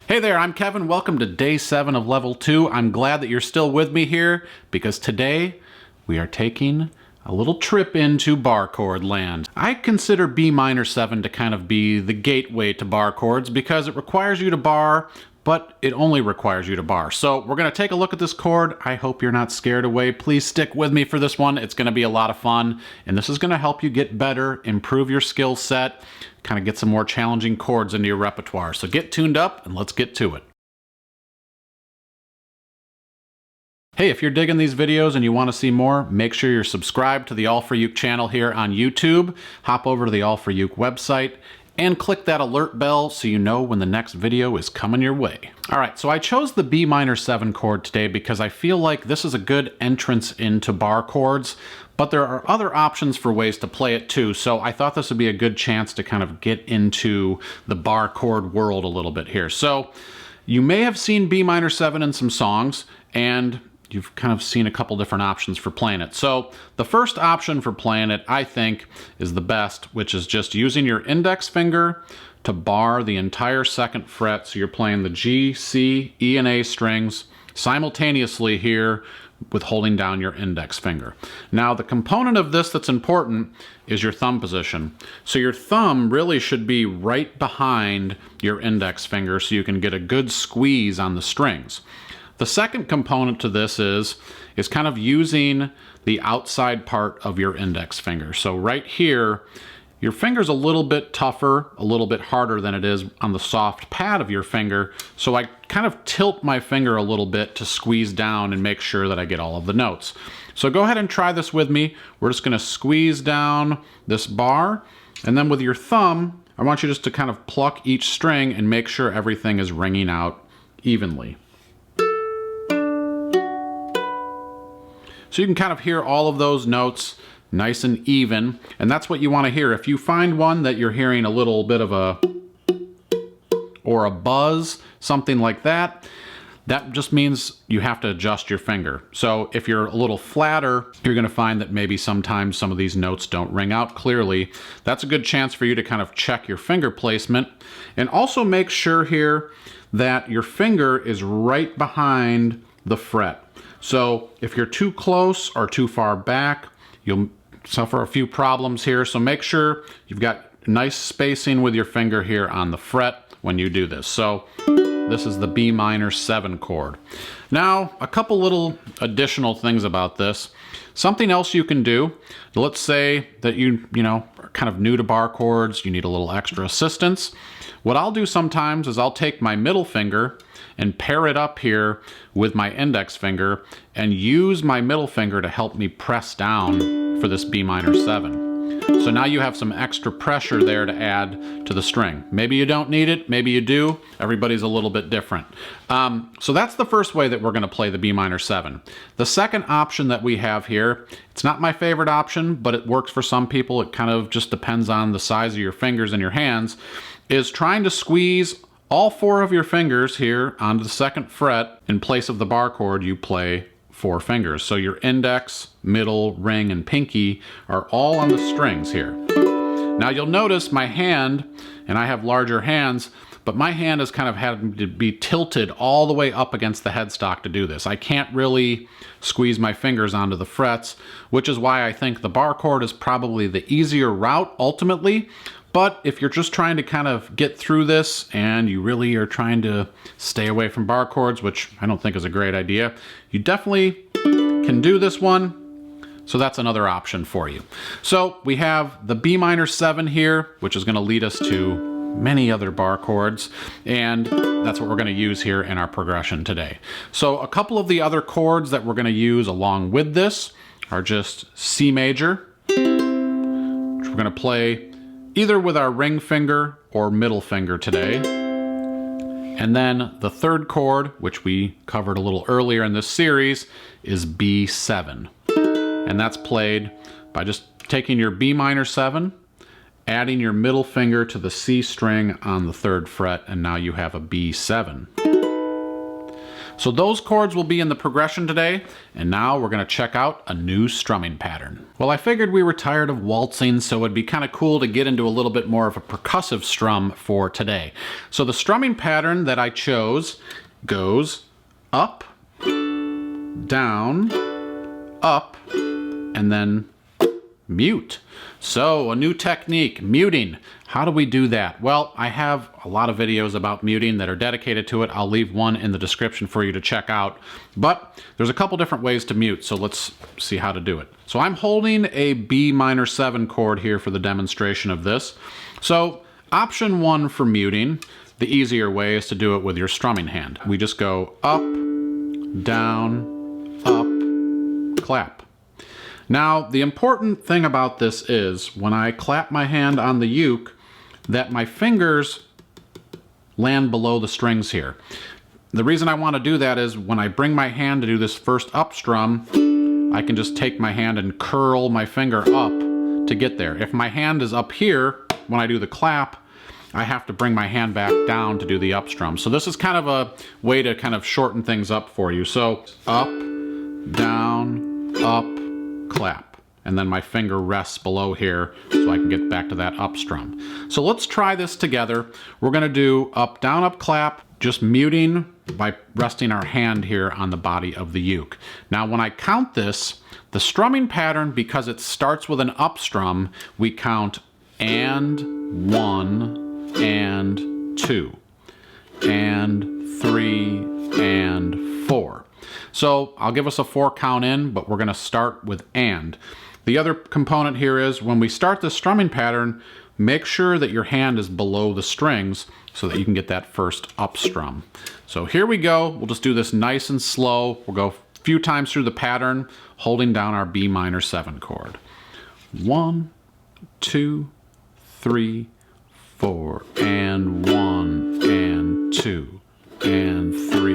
Hey there, I'm Kevin. Welcome to day 7 of level 2. I'm glad that you're still with me here because today we are taking a little trip into bar chord land. I consider B minor 7 to kind of be the gateway to bar chords because it requires you to bar, but it only requires you to bar. So we're going to take a look at this chord. I hope you're not scared away. Please stick with me for this one. It's going to be a lot of fun, and this is going to help you get better, improve your skill set, kind of get some more challenging chords into your repertoire. So get tuned up and let's get to it. Hey, if you're digging these videos and you want to see more, make sure you're subscribed to the All for Uke channel here on YouTube. Hop over to the All for Uke website and click that alert bell so you know when the next video is coming your way. All right, so I chose the B minor 7 chord today because I feel like this is a good entrance into bar chords, but there are other options for ways to play it too, so I thought this would be a good chance to kind of get into the bar chord world a little bit here. So you may have seen B minor 7 in some songs, and you've kind of seen a couple different options for playing it. So the first option for playing it, I think, is the best, which is just using your index finger to bar the entire 2nd fret. So you're playing the G, C, E, and A strings simultaneously here with holding down your index finger. Now, the component of this that's important is your thumb position. So your thumb really should be right behind your index finger so you can get a good squeeze on the strings. The second component to this is kind of using the outside part of your index finger. So right here, your finger's a little bit tougher, a little bit harder than it is on the soft pad of your finger. So I kind of tilt my finger a little bit to squeeze down and make sure that I get all of the notes. So go ahead and try this with me. We're just gonna squeeze down this bar, and then with your thumb, I want you just to kind of pluck each string and make sure everything is ringing out evenly. So you can kind of hear all of those notes nice and even, and that's what you want to hear. If you find one that you're hearing a little bit of a or a buzz, something like that, that just means you have to adjust your finger. So if you're a little flatter, you're going to find that maybe sometimes some of these notes don't ring out clearly. That's a good chance for you to kind of check your finger placement, and also make sure here that your finger is right behind the fret. So if you're too close or too far back, you'll suffer a few problems here. So make sure you've got nice spacing with your finger here on the fret when you do this. So this is the B minor 7 chord. Now, a couple little additional things about this. Something else you can do, let's say that you are kind of new to bar chords, you need a little extra assistance. What I'll do sometimes is I'll take my middle finger and pair it up here with my index finger and use my middle finger to help me press down for this B minor 7. So now you have some extra pressure there to add to the string. Maybe you don't need it, maybe you do. Everybody's a little bit different. So that's the first way that we're gonna play the B minor 7. The second option that we have here, it's not my favorite option, but it works for some people. It kind of just depends on the size of your fingers and your hands, is trying to squeeze all 4 of your fingers here onto the 2nd fret. In place of the bar chord, you play 4 fingers. So your index, middle, ring, and pinky are all on the strings here. Now you'll notice my hand, and I have larger hands, but my hand has kind of had to be tilted all the way up against the headstock to do this. I can't really squeeze my fingers onto the frets, which is why I think the bar chord is probably the easier route ultimately. But if you're just trying to kind of get through this and you really are trying to stay away from bar chords, which I don't think is a great idea, you definitely can do this one. So that's another option for you. So we have the B minor 7 here, which is going to lead us to many other bar chords, and that's what we're going to use here in our progression today. So a couple of the other chords that we're going to use along with this are just C major, which we're going to play either with our ring finger or middle finger today. And then the third chord, which we covered a little earlier in this series, is B7. And that's played by just taking your B minor 7, adding your middle finger to the C string on the 3rd fret, and now you have a B7. So those chords will be in the progression today, and now we're going to check out a new strumming pattern. Well, I figured we were tired of waltzing, so it'd be kind of cool to get into a little bit more of a percussive strum for today. So the strumming pattern that I chose goes up, down, up, and then mute. So a new technique, muting. How do we do that? Well, I have a lot of videos about muting that are dedicated to it. I'll leave one in the description for you to check out. But there's a couple different ways to mute, so let's see how to do it. So I'm holding a B minor 7 chord here for the demonstration of this. So option 1 for muting, the easier way is to do it with your strumming hand. We just go up, down, up, clap. Now, the important thing about this is when I clap my hand on the uke, that my fingers land below the strings here. The reason I want to do that is when I bring my hand to do this first up strum, I can just take my hand and curl my finger up to get there. If my hand is up here, when I do the clap, I have to bring my hand back down to do the up strum. So this is kind of a way to kind of shorten things up for you. So up, down, up, clap. And then my finger rests below here so I can get back to that up strum. So let's try this together. We're gonna do up, down, up, clap, just muting by resting our hand here on the body of the uke. Now when I count this, the strumming pattern, because it starts with an up strum, we count and 1 and 2 and 3 and 4. So I'll give us a 4 count in, but we're gonna start with and. The other component here is when we start the strumming pattern, make sure that your hand is below the strings so that you can get that first up strum. So here we go. We'll just do this nice and slow. We'll go a few times through the pattern, holding down our B minor 7 chord. 1, 2, 3, 4, and 1, and 2, and 3,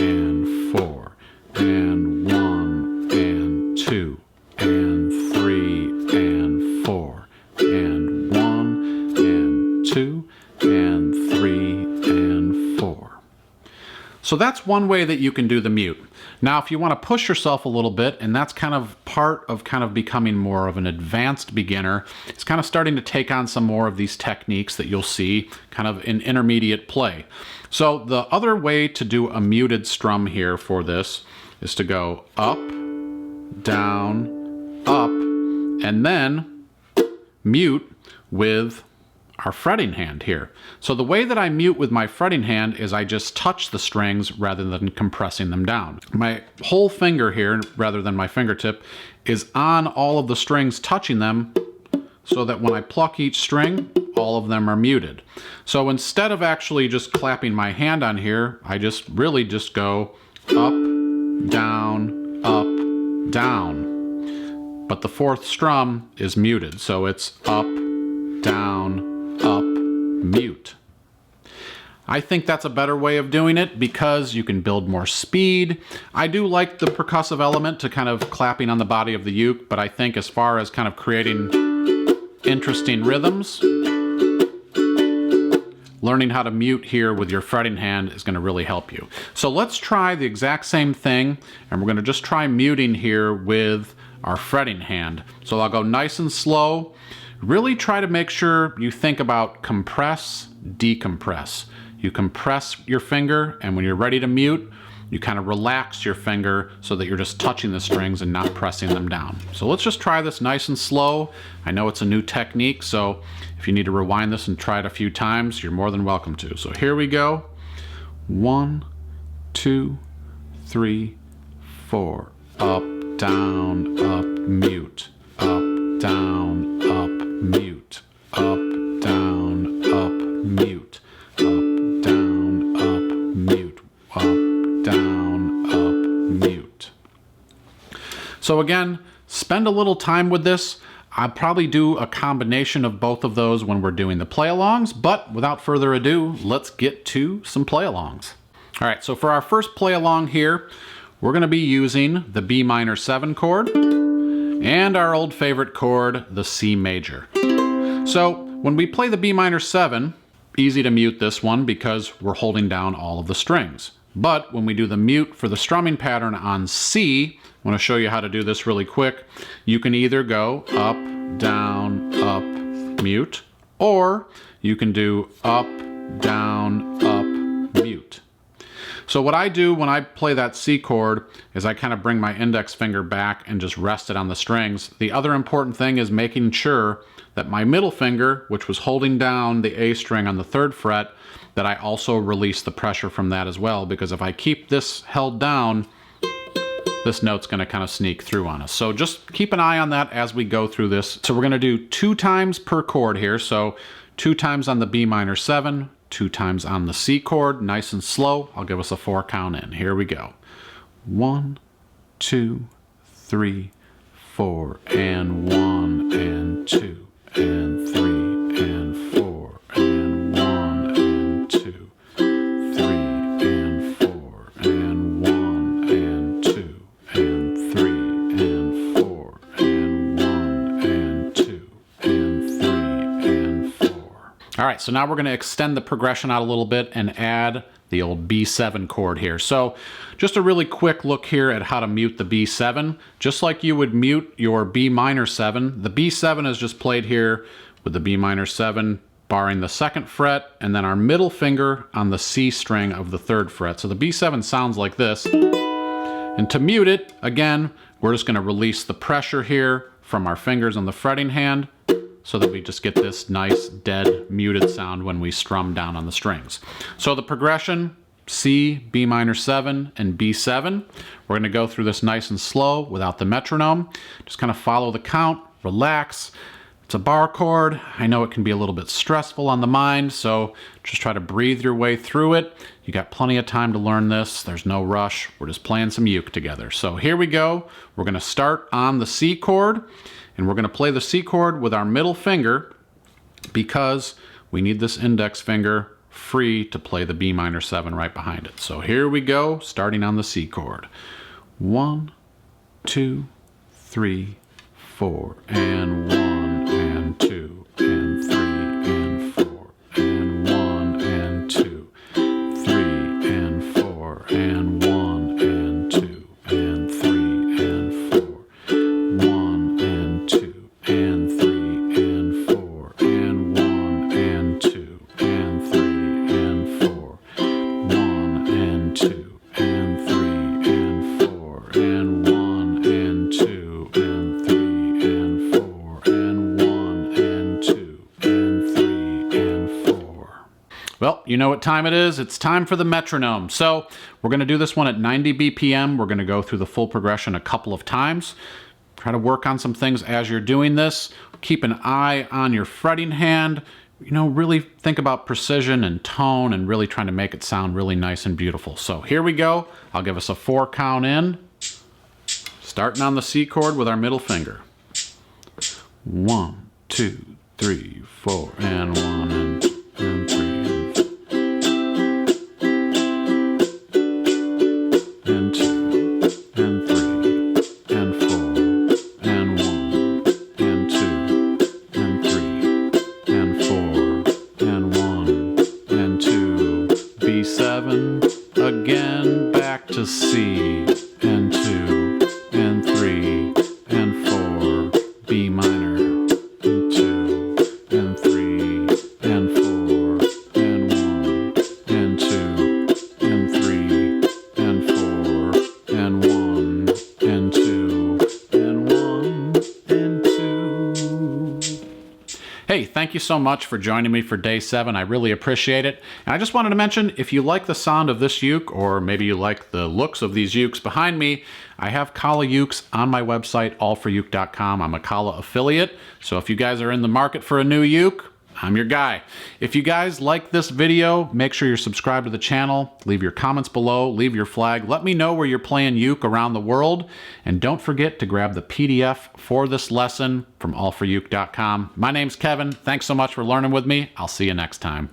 and 4, and 1, and 2, and 3, and 4, and 1, and 2, and 3, and 4. So that's one way that you can do the mute. Now, if you want to push yourself a little bit, and that's kind of part of kind of becoming more of an advanced beginner, it's kind of starting to take on some more of these techniques that you'll see kind of in intermediate play. So the other way to do a muted strum here for this is to go up, down, up, and then mute with our fretting hand here. So the way that I mute with my fretting hand is I just touch the strings rather than compressing them down. My whole finger here, rather than my fingertip, is on all of the strings, touching them, so that when I pluck each string, all of them are muted. So instead of actually just clapping my hand on here, I just really just go up, down, up, down. But the fourth strum is muted, so it's up, down, up, mute. I think that's a better way of doing it because you can build more speed. I do like the percussive element to kind of clapping on the body of the uke, but I think as far as kind of creating interesting rhythms, learning how to mute here with your fretting hand is going to really help you. So let's try the exact same thing, and we're going to just try muting here with our fretting hand. So I'll go nice and slow. Really try to make sure you think about compress, decompress. You compress your finger, and when you're ready to mute, you kind of relax your finger so that you're just touching the strings and not pressing them down. So let's just try this nice and slow. I know it's a new technique, so if you need to rewind this and try it a few times, you're more than welcome to. So here we go. 1, 2, 3, 4. Up, down, up, mute. Up, down, up, mute. Up, down, up, mute. Up, down, up, mute. Up, down, up, mute. So again, spend a little time with this. I'll probably do a combination of both of those when we're doing the play-alongs, but without further ado, let's get to some play-alongs. All right, so for our first play-along here, we're gonna be using the B minor 7 chord and our old favorite chord, the C major. So when we play the B minor 7, easy to mute this one because we're holding down all of the strings. But when we do the mute for the strumming pattern on C, I want to show you how to do this really quick. You can either go up, down, up, mute, or you can do up, down, up, mute. So what I do when I play that C chord is I kind of bring my index finger back and just rest it on the strings. The other important thing is making sure that my middle finger, which was holding down the A string on the 3rd fret, that I also release the pressure from that as well, because if I keep this held down, this note's going to kind of sneak through on us. So just keep an eye on that as we go through this. So we're going to do 2 times per chord here. So 2 times on the B minor 7, 2 times on the C chord, nice and slow. I'll give us a 4 count in. Here we go. 1, 2, 3, 4, and 1, and 2, and 3, and 4, and 1, and 2, 3, and 4, and 1, and 2, and 3, and 4, and 1, and 2, and 3, and 4. All right, so now we're going to extend the progression out a little bit and add the old B7 chord here. So just a really quick look here at how to mute the B7. Just like you would mute your B minor 7, the B7 is just played here with the B minor 7 barring the 2nd fret, and then our middle finger on the C string of the 3rd fret. So the B7 sounds like this. And to mute it, again, we're just going to release the pressure here from our fingers on the fretting hand, so that we just get this nice dead muted sound when we strum down on the strings. So the progression, C, B minor 7, and B7. We're gonna go through this nice and slow without the metronome. Just kind of follow the count, relax. It's a bar chord. I know it can be a little bit stressful on the mind, so just try to breathe your way through it. You got plenty of time to learn this. There's no rush. We're just playing some uke together. So here we go. We're gonna start on the C chord, and we're going to play the C chord with our middle finger because we need this index finger free to play the B minor 7 right behind it. So here we go, starting on the C chord. 1, 2, 3, 4, and 1, and 2, and 3, and 4, and 1, and 2, 3, and 4, and 1, and 2, and 3, and 4. 1 and 2 and 3 and 4 and 1 and 2 and 3 and 4. 1 and 2 and 3 and 4 and 1 and 2 and 3 and 4 and 1 and 2 and 3 and 4. Well, you know what time it is. It's time for the metronome. So we're going to do this one at 90 BPM. We're going to go through the full progression a couple of times. Try to work on some things as you're doing this. Keep an eye on your fretting hand. You know, really think about precision and tone and really trying to make it sound really nice and beautiful. So here we go. I'll give us a 4 count in. Starting on the C chord with our middle finger. 1, 2, 3, 4, and 1, and 2, and 3, and 2, and 3. Again, back to C, and 2, and 3, and 4, B minor, and 2, and 3, and 4, and 1, and 2, and 3, and 4, and 1, and 2, and 1, and 2. Hey, thank you so much for joining me for day 7. I really appreciate it. And I just wanted to mention, if you like the sound of this uke, or maybe you like the looks of these ukes behind me, I have Kala ukes on my website, allforuke.com. I'm a Kala affiliate, so if you guys are in the market for a new uke, I'm your guy. If you guys like this video, make sure you're subscribed to the channel, leave your comments below, leave your flag, let me know where you're playing uke around the world, and don't forget to grab the PDF for this lesson from allforuke.com. My name's Kevin. Thanks so much for learning with me. I'll see you next time.